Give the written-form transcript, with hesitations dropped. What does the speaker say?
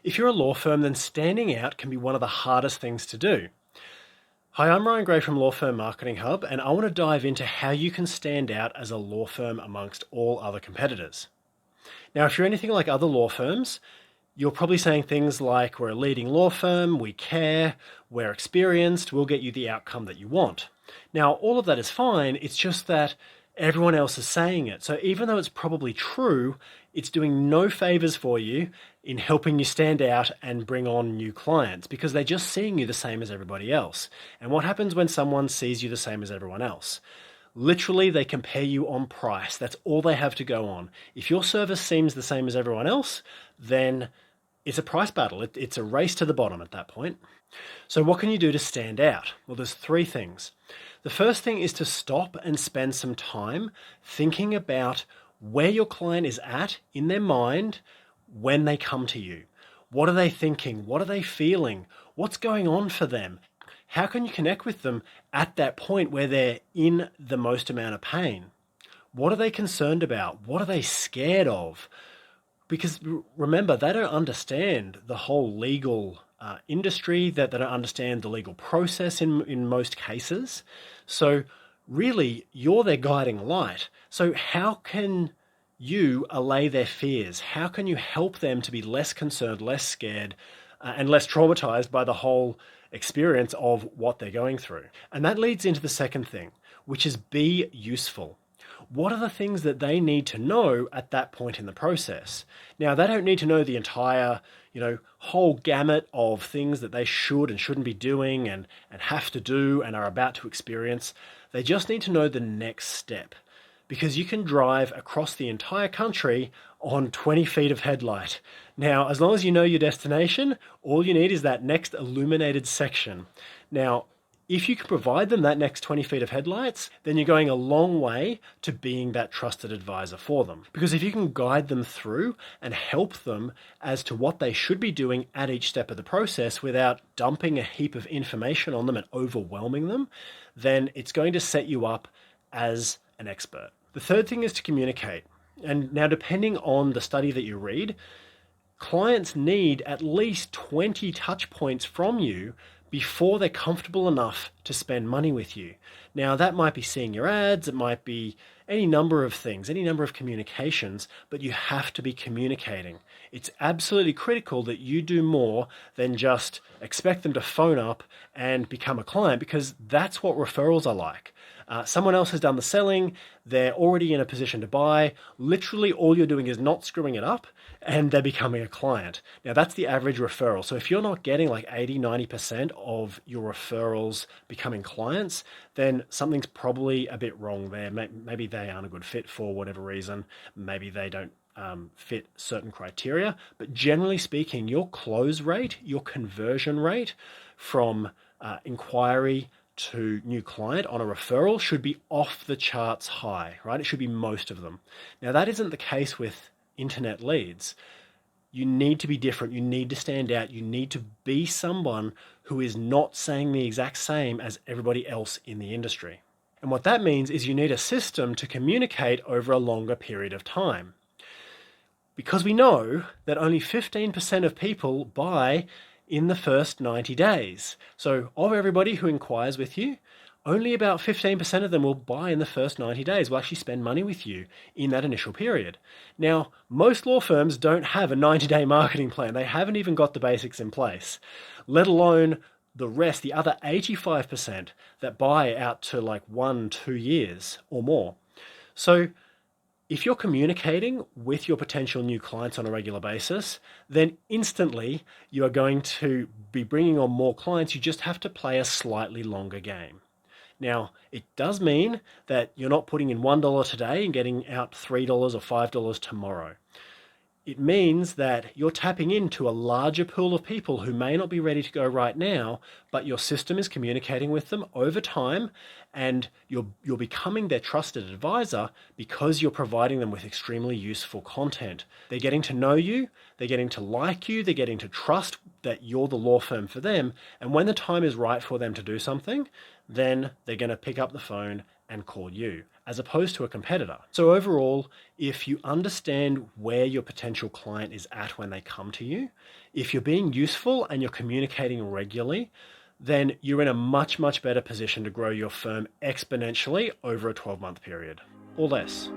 If you're a law firm, then standing out can be one of the hardest things to do. Hi, I'm Ryan Gray from Law Firm Marketing Hub, and I want to dive into how you can stand out as a law firm amongst all other competitors. Now, if you're anything like other law firms, you're probably saying things like, we're a leading law firm, we care, we're experienced, we'll get you the outcome that you want. Now, all of that is fine, it's just that everyone else is saying it. So even though it's probably true, it's doing no favors for you in helping you stand out and bring on new clients because they're just seeing you the same as everybody else. And what happens when someone sees you the same as everyone else? Literally, they compare you on price. That's all they have to go on. If your service seems the same as everyone else, then it's a price battle. It's a race to the bottom at that point. So what can you do to stand out? Well, there's three things. The first thing is to stop and spend some time thinking about where your client is at in their mind when they come to you. What are they thinking? What are they feeling? What's going on for them? How can you connect with them at that point where they're in the most amount of pain? What are they concerned about? What are they scared of? Because remember, they don't understand the whole legal industry, that they don't understand the legal process in most cases. So really, you're their guiding light. So how can you allay their fears? How can you help them to be less concerned, less scared, and less traumatized by the whole experience of what they're going through? And that leads into the second thing, which is be useful. What are the things that they need to know at that point in the process? Now, they don't need to know the entire, whole gamut of things that they should and shouldn't be doing and have to do and are about to experience. They just need to know the next step, because you can drive across the entire country on 20 feet of headlight. Now, as long as you know your destination, all you need is that next illuminated section. Now, if you can provide them that next 20 feet of headlights, then you're going a long way to being that trusted advisor for them. Because if you can guide them through and help them as to what they should be doing at each step of the process without dumping a heap of information on them and overwhelming them, then it's going to set you up as an expert. The third thing is to communicate. And now, depending on the study that you read, clients need at least 20 touch points from you before they're comfortable enough to spend money with you. Now, that might be seeing your ads, it might be any number of things, any number of communications, but you have to be communicating. It's absolutely critical that you do more than just expect them to phone up and become a client, because that's what referrals are like. Someone else has done the selling, they're already in a position to buy. Literally all you're doing is not screwing it up and they're becoming a client. Now that's the average referral. So if you're not getting like 80, 90% of your referrals becoming clients, then something's probably a bit wrong there. Maybe they aren't a good fit for whatever reason. Maybe they don't fit certain criteria. But generally speaking, your close rate, your conversion rate from inquiry to new client on a referral should be off the charts high, right? It should be most of them. Now, that isn't the case with internet leads. You need to be different. You need to stand out. You need to be someone who is not saying the exact same as everybody else in the industry. And what that means is you need a system to communicate over a longer period of time. Because we know that only 15% of people buy in the first 90 days. So of everybody who inquires with you, only about 15% of them will buy in the first 90 days, will actually spend money with you in that initial period. Now, most law firms don't have a 90-day marketing plan. They haven't even got the basics in place, let alone the rest, the other 85% that buy out to like 1-2 years or more. So if you're communicating with your potential new clients on a regular basis, then instantly you are going to be bringing on more clients. You just have to play a slightly longer game. Now, it does mean that you're not putting in $1 today and getting out $3 or $5 tomorrow. It means that you're tapping into a larger pool of people who may not be ready to go right now, but your system is communicating with them over time, and you're becoming their trusted advisor because you're providing them with extremely useful content. They're getting to know you, they're getting to like you, they're getting to trust that you're the law firm for them, and when the time is right for them to do something, then they're going to pick up the phone and call you. as opposed to a competitor. So overall, if you understand where your potential client is at when they come to you, if you're being useful and you're communicating regularly, then you're in a much, much better position to grow your firm exponentially over a 12-month period or less.